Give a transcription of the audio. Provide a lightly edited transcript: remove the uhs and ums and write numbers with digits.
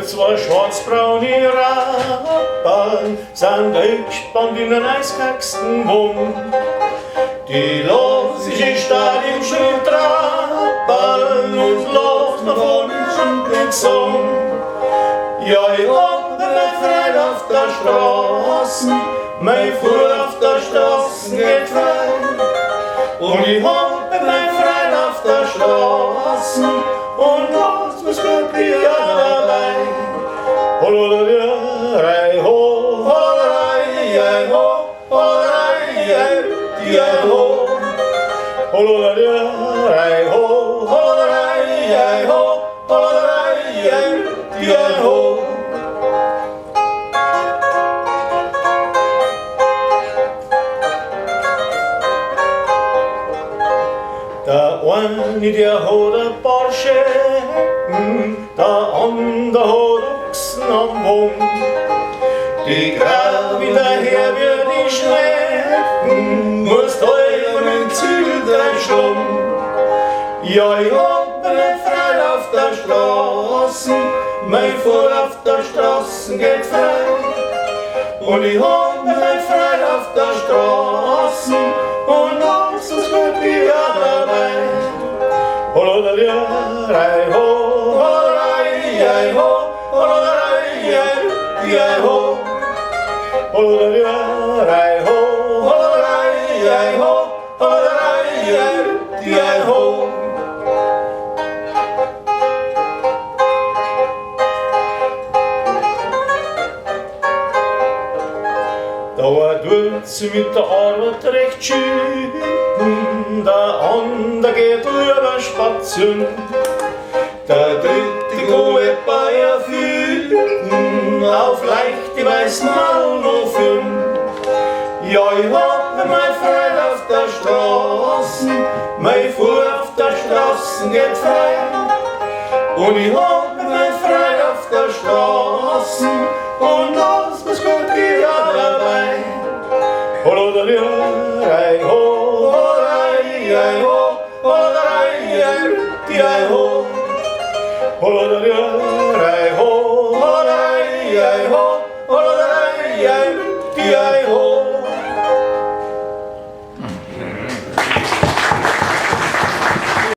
zwei schwarzbraune Rappen sind eingespannt in den eiskacksten Wund. Die lassen sich in Stadt im Schritt trappen und lassen davon den Song. Ja, ich hab mein Freund auf der Straße, mein Fuhr auf der Straße geht frei. Und ich hab mein Freund auf der Straße und was muss wirklich dabei. Hollerei, ho, hollerei, ho, hollerei, ho. Hollerei, ho, hollerei, ho, hollerei, ho. Der eine, der hat ein paar Schäden, der andere hat Ochsen am Wund. Die graben daher wie die Schnecken, musst heulen im Ziel dein Schlumm. Ja, ich hab mein Freund auf der Straße, mein Fuhr auf der Straße geht frei. Und ich hab mein Freund auf der Straße und alles ist glücklich dabei. Hollerei, ho, hollerei, ho, hollerei, ho. Hollerei, ho, hollerei, ho, hollerei, ho. Da tut sie mit der Arbeit recht schön, der andere geht über spazieren, der dritte geht bei ihr fühlen, auf leichte weiß Maul noch führen. Ja, ich hab mein Freund auf der Straße, mein Fuhr auf der Straße geht frei. Und ich hab mein Freund auf der Straße und alles muss gut gehen dabei. Hollerei, ho, hollerei, ho, hollerei, ho. Hollerei,